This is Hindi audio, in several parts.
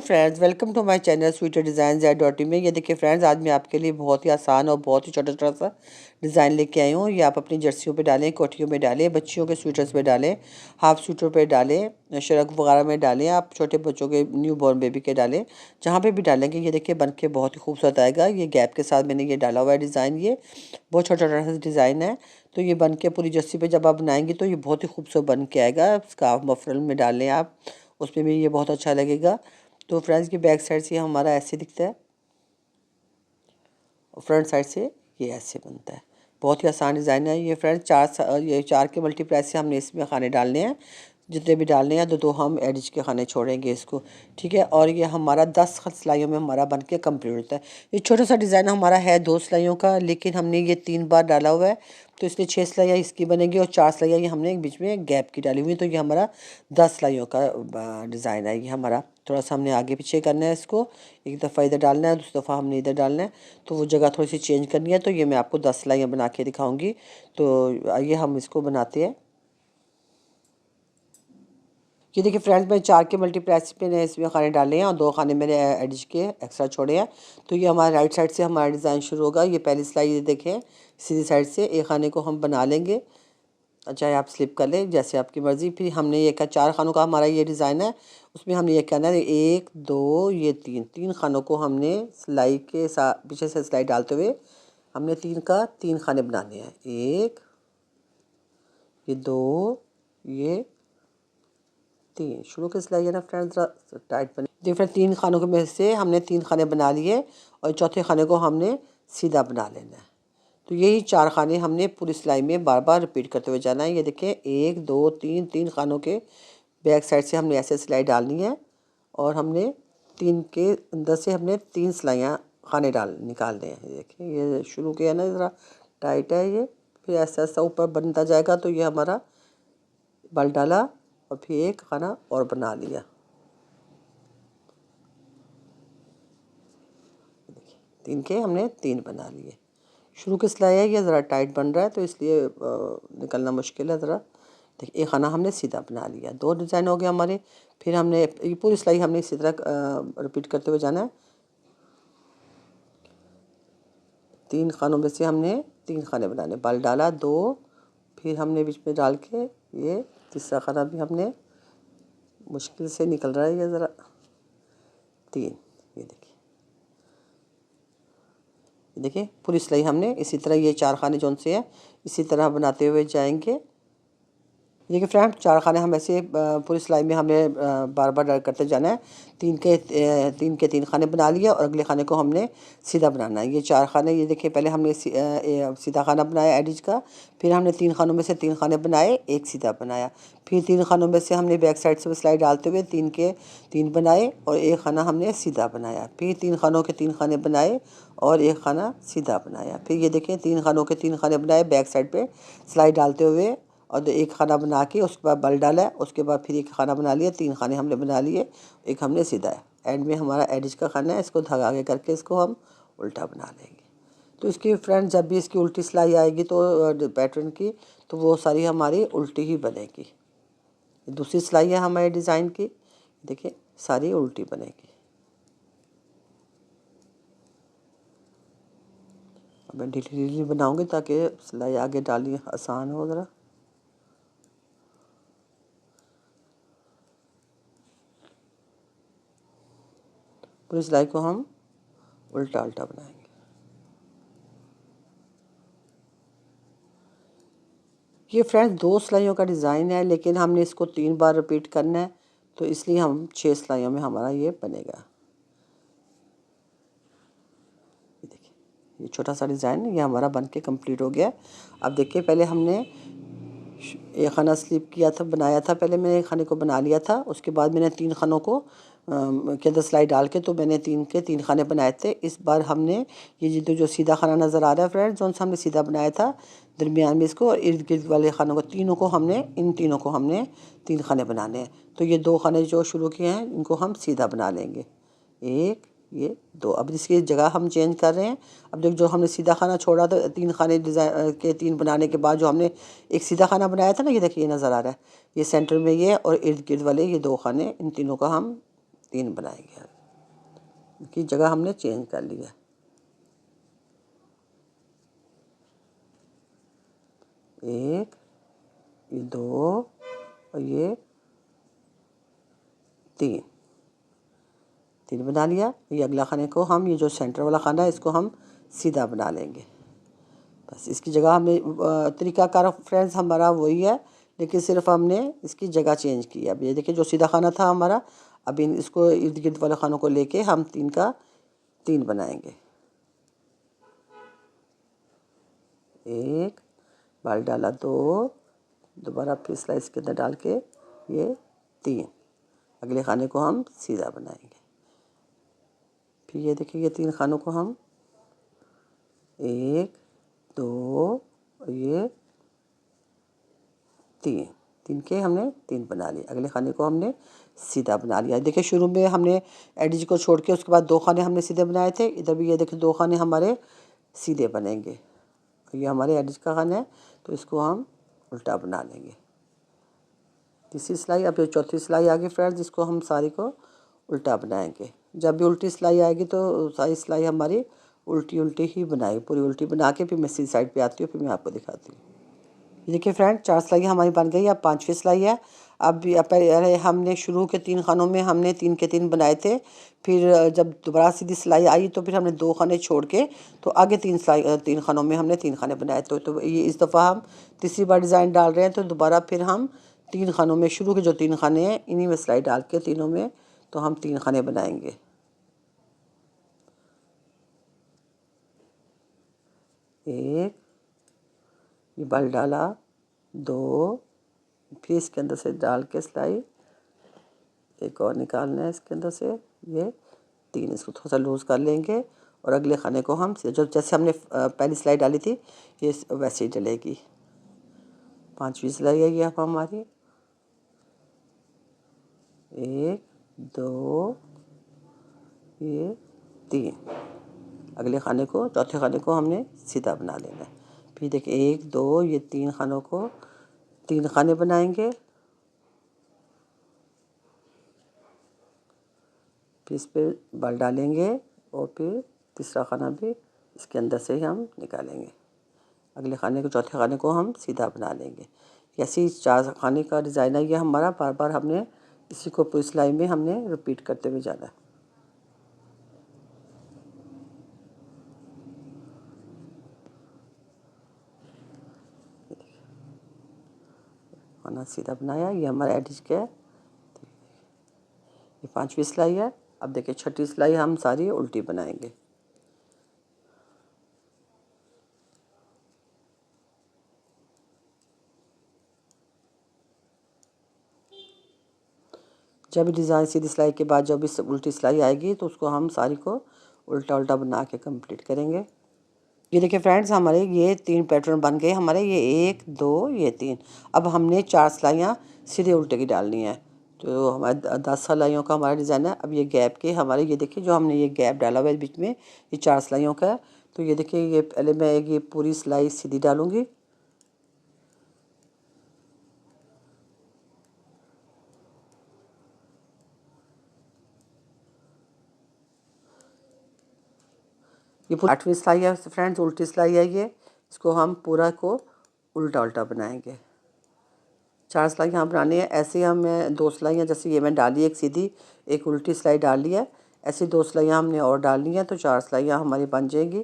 Friends, welcome to my channel sweater design Z.in में। ये देखिए फ्रेंड्स, आज मैं आपके लिए बहुत ही आसान और बहुत ही छोटा छोटा सा डिज़ाइन लेके आई हूँ। ये आप अपनी जर्सियों पे डालें, कोटियों में डालें, बच्चियों के स्वेटर्स पे डालें, हाफ स्वेटर पे डालें, शर्ट वगैरह में डालें, आप छोटे बच्चों के न्यू बॉर्न बेबी के डालें, जहाँ पे भी डालेंगे ये देखिए बन के बहुत ही खूबसूरत आएगा। ये गैप के साथ मैंने ये डाला हुआ है डिज़ाइन, ये बहुत छोटा छोटा सा डिज़ाइन है। तो ये बन के पूरी जर्सी पे जब आप बनाएंगे तो ये बहुत ही खूबसूरत बन के आएगा। स्कार्फ मफरल में डाल लें आप, उसमें भी ये बहुत अच्छा लगेगा। तो फ्रेंड्स की बैक साइड से हमारा ऐसे दिखता है और फ्रंट साइड से ये ऐसे बनता है। बहुत ही आसान डिज़ाइन है ये फ्रेंड्स। ये चार के मल्टीप्लाई से हमने इसमें खाने डालने हैं, जितने भी डालने हैं। दो हम एडिज के खाने छोड़ेंगे इसको, ठीक है। और ये हमारा 10 सिलाइयों में हमारा बन के कम्प्लीट होता है। ये छोटा सा डिज़ाइन हमारा है 2 सिलाइयों का, लेकिन हमने ये 3 बार डाला हुआ है, तो इसलिए 6 सिलाइयाँ इसकी बनेगी और 4 सिलाइयाँ ये हमने बीच में गैप की डाली हुई। तो ये हमारा 10 सिलाइयों का डिज़ाइन है। ये हमारा थोड़ा सा हमने आगे पीछे करना है इसको, एक दफ़ा इधर डालना है, दूसरी दफ़ा हमने इधर डालना है, तो वो जगह थोड़ी सी चेंज करनी है। तो ये मैं आपको 10 सिलाइयाँ बना के दिखाऊंगी। तो आइए हम इसको बनाते हैं। ये देखिए फ्रेंड्स, मैं 4 के मल्टीप्लाई पे ने इसमें खाने डाले हैं और 2 खाने मेरे एडिश के एक्स्ट्रा छोड़े हैं। तो ये हमारा राइट साइड से हमारा डिज़ाइन शुरू होगा। ये पहली सिलाई ये देखें, सीधी साइड से एक खाने को हम बना लेंगे, चाहे आप स्लिप कर लें जैसे आपकी मर्ज़ी। फिर हमने ये 4 खानों का हमारा ये डिज़ाइन है, उसमें हमने ये करना है 1 2 ये 3 खानों को हमने सिलाई के साथ पीछे से सिलाई डालते हुए हमने 3 खाने बनाने हैं। 1 ये 2 ये 3 शुरू की सिलाई है ना फ्रेंड्स, टाइट बने। देखिए फ्रेंड, 3 खानों के में से हमने 3 खाने बना लिए और चौथे खाने को हमने सीधा बना लेना है। तो यही 4 खाने हमने पूरी सिलाई में बार बार रिपीट करते हुए जाना है। ये देखिए 1 2 3 खानों के बैक साइड से हमने ऐसे सिलाई डालनी है और हमने 3 के अंदर से हमने 3 सिलाइयाँ खाने निकालने हैं। ये देखिए, ये शुरू किया ना, ज़रा टाइट है ये, फिर ऐसा ऐसा ऊपर बनता जाएगा। तो ये हमारा बल डाला और फिर एक खाना और बना लिया। देखिए 3 के हमने 3 बना लिए। शुरू की सिलाई है, ये ज़रा टाइट बन रहा है तो इसलिए निकलना मुश्किल है ज़रा। देखिए एक खाना हमने सीधा बना लिया, 2 डिज़ाइन हो गए हमारे। फिर हमने ये पूरी सिलाई हमने इसी तरह रिपीट करते हुए जाना है। 3 खानों में से हमने 3 खाने बनाने, बल डाला 2, फिर हमने बीच में डाल के ये तीसरा खाना भी हमने, मुश्किल से निकल रहा है ये ज़रा, 3। ये देखिए पूरी सिलाई हमने इसी तरह ये 4 खाने जौन से हैं इसी तरह बनाते हुए जाएंगे। देखिए फ्रेंड, 4 खाने हम ऐसे पूरी सिलाई में हमें बार बार करते जाना है। 3 के 3 खाने बना लिए और अगले खाने को हमने सीधा बनाना है। ये 4 खाने, ये देखिए पहले हमने सीधा खाना बनाया एडिज का, फिर हमने 3 खानों में से 3 खाने बनाए, एक सीधा बनाया, फिर 3 खानों में से हमने बैक साइड से सिलाई डालते हुए 3 के 3 बनाए और एक खाना हमने सीधा बनाया, फिर 3 खानों के 3 खाने बनाए और एक खाना सीधा बनाया। फिर ये देखें 3 खानों के 3 खाने बनाए बैक साइड पे सिलाई डालते हुए और एक खाना बना के उसके बाद बल डाला है, उसके बाद फिर एक खाना बना लिया, 3 खाने हमने बना लिए, एक हमने सीधा है। एंड में हमारा एडिज का खाना है, इसको धागा आगे करके इसको हम उल्टा बना लेंगे। तो इसकी फ्रेंड जब भी इसकी उल्टी सिलाई आएगी तो पैटर्न की, तो वो सारी हमारी उल्टी ही बनेगी। दूसरी सिलाई है हमारे डिज़ाइन की, देखिए सारी उल्टी बनेगी। अब मैं ढीली ढीली बनाऊँगी ताकि सिलाई आगे डालनी आसान हो ज़रा। पूरी सिलाई को हम उल्टा उल्टा बनाएंगे। ये फ्रेंड्स 2 सिलाइयों का डिज़ाइन है, लेकिन हमने इसको 3 बार रिपीट करना है, तो इसलिए हम 6 सिलाइयों में हमारा ये बनेगा। ये देखिए, ये छोटा सा डिज़ाइन ये हमारा बन के कम्प्लीट हो गया। अब देखिए पहले हमने एक खाना स्लिप किया था, बनाया था, पहले मैंने एक खाने को बना लिया था, उसके बाद मैंने 3 खानों को के अंदर सिलाई डाल के तो मैंने 3 के 3 खाने बनाए थे। इस बार हमने ये जो सीधा खाना नज़र आ रहा है फ्रेंड्स, जौन सा हमने सीधा बनाया था, दरमियान में इसको और इर्द गिर्द वाले खानों को तीनों को हमने, इन तीनों को हमने 3 खाने बनाने हैं। तो ये 2 खाने जो शुरू किए हैं इनको हम सीधा बना लेंगे, 1 ये 2। अब इसकी जगह हम चेंज कर रहे हैं। अब जो हमने सीधा खाना छोड़ा था, 3 खाने डिज़ाइन के 3 बनाने के बाद जो हमने एक सीधा खाना बनाया था ना, ये देखिए ये नज़र आ रहा है, ये सेंटर में ये और इर्द गिर्द वाले ये 2 खाने, इन तीनों का हम 3 बनाएंगे। की जगह हमने चेंज कर लिया। एक, ये दो और ये तीन, तीन बना लिया। ये अगला खाने को हम, ये जो सेंटर वाला खाना है इसको हम सीधा बना लेंगे। बस इसकी जगह हमें तरीक़ाकार फ्रेंड्स हमारा वही है, लेकिन सिर्फ हमने इसकी जगह चेंज की है। अब ये देखिए जो सीधा खाना था हमारा, अब इसको इर्द गिर्द वाले खानों को लेके हम तीन का तीन बनाएंगे। एक बाल डाला, दो, दोबारा फिर स्लाइस के अंदर डाल के ये तीन, अगले खाने को हम सीधा बनाएंगे। फिर ये देखिए ये तीन खानों को हम एक, दो और ये तीन, तीन के हमने तीन बना लिए। अगले खाने को हमने सीधा बना लिया। देखिए शुरू में हमने एडिज को छोड़ के उसके बाद दो खाने हमने सीधे बनाए थे। इधर भी ये देखिए दो खाने हमारे सीधे बनेंगे। ये हमारे एडिज का खाना है, तो इसको हम उल्टा बना लेंगे। तीसरी सिलाई, अब ये चौथी सिलाई आ गई फ्रेंड्स, जिसको हम सारी को उल्टा बनाएंगे। जब भी उल्टी सिलाई आएगी तो सारी सिलाई हमारी उल्टी उल्टी ही बनाएगी। पूरी उल्टी बना के फिर मैं सीधी साइड पे आती हूँ, फिर मैं आपको दिखाती हूँ। ये देखिए फ्रेंड चार सिलाई हमारी बन गई। अब पांचवी सिलाई है। अब पहले हमने शुरू के तीन खानों में हमने तीन के तीन बनाए थे। फिर जब दोबारा सीधी सिलाई आई तो फिर हमने दो खाने छोड़ के तो आगे तीन सिलाई तीन खानों में हमने तीन खाने बनाए। तो ये इस दफ़ा हम तीसरी बार डिज़ाइन डाल रहे हैं, तो दोबारा फिर हम तीन खानों में, शुरू के जो तीन खाने हैं इन्हीं में सिलाई डाल के तीनों में तो हम तीन खाने बनाएंगे। एक, ये बल डाला, दो, फिर इसके अंदर से डाल के सिलाई एक और निकालना है इसके अंदर से, ये तीन, इसको थोड़ा सा लूज़ कर लेंगे और अगले खाने को हम जो जैसे हमने पहली सिलाई डाली थी ये वैसे ही डलेगी। पांचवी सिलाई है ये अब हमारी। एक, दो, ये तीन, अगले खाने को, चौथे खाने को हमने सीधा बना लेना है। फिर देखिए एक, दो, ये तीन खानों को तीन खाने बनाएंगे। फिर इस पर बल डालेंगे और फिर तीसरा खाना भी इसके अंदर से ही हम निकालेंगे। अगले खाने को, चौथे खाने को हम सीधा बना लेंगे। ऐसे चार खाने का डिज़ाइन है ये हमारा। बार बार हमने इसी को पूरी सिलाई में हमने रिपीट करते हुए जाना है। खाना सीधा बनाया, ये हमारा एडिज का है। ये पांचवी सिलाई है। अब देखिए छठी सिलाई हम सारी उल्टी बनाएंगे। जब डिज़ाइन सीधी सिलाई के बाद जब इस उल्टी सिलाई आएगी तो उसको हम सारी को उल्टा उल्टा बना के कंप्लीट करेंगे। ये देखिए फ्रेंड्स हमारे ये तीन पैटर्न बन गए हमारे, ये एक, दो, ये तीन। अब हमने चार सिलाइयाँ सीधे उल्टे की डालनी है। तो हमारे 10 सिलाइयों का हमारा डिज़ाइन है। अब ये गैप के हमारे, ये देखिए जो हमने ये गैप डाला हुआ है बीच में, ये चार सिलाइयों का है। तो ये देखिए ये पहले मैं ये पूरी सिलाई सीधी डालूँगी। ये पूरी 8वीं सिलाई है फ्रेंड्स, उल्टी सिलाई है ये। इसको हम पूरा को उल्टा उल्टा बनाएंगे। चार सिलाई यहाँ बनानी है। ऐसे हम दो सिलाइयाँ, जैसे ये मैं डाली एक सीधी, एक उल्टी सिलाई डाली है, ऐसी दो सिलाइयाँ हमने और डालनी है, तो चार सिलाइयाँ हमारी बन जाएंगी।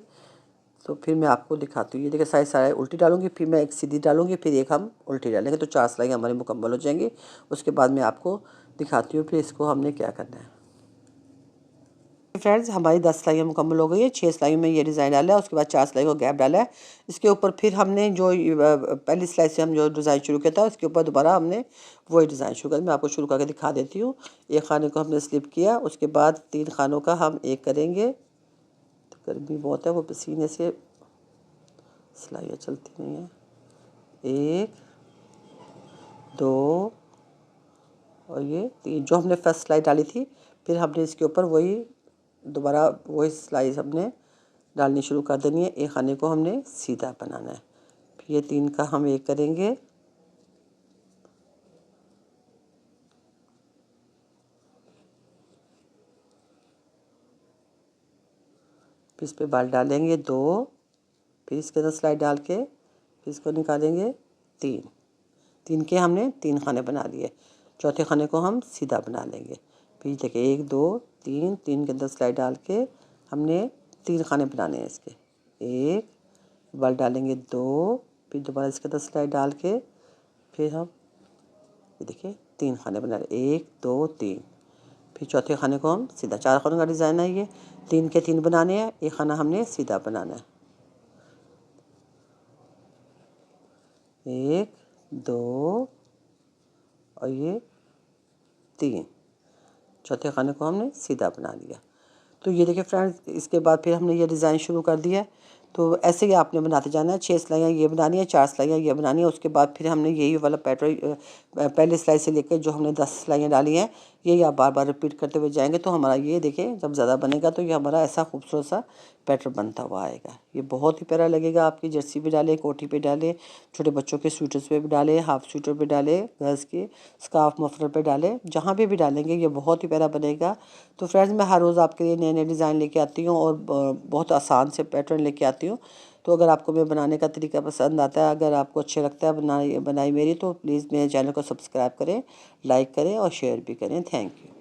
तो फिर मैं आपको दिखाती हूँ। ये देखिए सारी सिलाई उल्टी डालूंगी, फिर मैं एक सीधी डालूंगी, फिर एक हम उल्टी डालेंगे, तो चार सिलाइयाँ हमारी मुकम्मल हो जाएंगी। उसके बाद मैं आपको दिखाती हूँ फिर इसको हमने क्या करना है। फ्रेंड्स हमारी 10 सिलाइयाँ मुकम्मल हो गई है। 6 सिलाई में ये डिज़ाइन डाला है, उसके बाद 4 सिलाई को गैप डाला है। इसके ऊपर फिर हमने जो पहली सिलाई से हम जो डिज़ाइन शुरू किया था उसके ऊपर दोबारा हमने वही डिज़ाइन शुरू किया। मैं आपको शुरू करके दिखा देती हूँ। एक खाने को हमने स्लिप किया, उसके बाद तीन खानों का हम एक करेंगे। तो गर्मी बहुत है, वो पसीने से सिलाइयाँ चलती नहीं हैं। एक, दो और ये तीन, जो हमने फर्स्ट सिलाई डाली थी फिर हमने इसके ऊपर वही दोबारा वही सिलाई हमने डालनी शुरू कर देनी है। एक खाने को हमने सीधा बनाना है। फिर ये तीन का हम एक करेंगे। फिर इस पर बाल डालेंगे 2, फिर इसके अंदर सिलाई डाल के फिर इसको निकालेंगे 3। 3 के हमने 3 खाने बना लिए। चौथे खाने को हम सीधा बना लेंगे। फिर देखिए 1 2 3, 3 के अंदर सिलाई डाल के हमने 3 खाने बनाने हैं इसके। 1 बाल डालेंगे 2, फिर दोबारा इसके अंदर सिलाई डाल के फिर हम ये देखिए 3 खाने बना रहे, 1 2 3। फिर चौथे खाने को हम सीधा, 4 खानों का डिज़ाइन है ये। 3 के 3 बनाने हैं, एक खाना हमने सीधा बनाना है। 1 2 और ये 3। चौथे खाने को हमने सीधा बना लिया। तो ये देखिए फ्रेंड्स, इसके बाद फिर हमने ये डिज़ाइन शुरू कर दिया। तो ऐसे ही आपने बनाते जाना है। 6 सिलाइयाँ ये बनानी है, 4 सिलाइयाँ ये बनानी है। उसके बाद फिर हमने यही वाला पैटर्न पहले सिलाई से लेकर जो हमने 10 सिलाइयाँ डाली हैं, यही आप बार बार रिपीट करते हुए जाएंगे। तो हमारा ये देखिए जब ज़्यादा बनेगा तो ये हमारा ऐसा खूबसूरत सा पैटर्न बनता हुआ आएगा। ये बहुत ही प्यारा लगेगा। आपकी जर्सी पे डालें, कोटी पे डालें, छोटे बच्चों के स्वेटर्स पे भी डालें, हाफ स्वेटर पे डालें, गर्ल्स के स्कार्फ मफलर पे डालें, जहाँ पे भी डालेंगे ये बहुत ही प्यारा बनेगा। तो फ्रेंड्स, मैं हर रोज़ आपके लिए नए नए डिज़ाइन लेके आती हूँ और बहुत आसान से पैटर्न लेके आती हूँ। तो अगर आपको मैं बनाने का तरीका पसंद आता है, अगर आपको अच्छा लगता है बनाई मेरी, तो प्लीज़ मेरे चैनल को सब्सक्राइब करें, लाइक करें और शेयर भी करें। Thank you.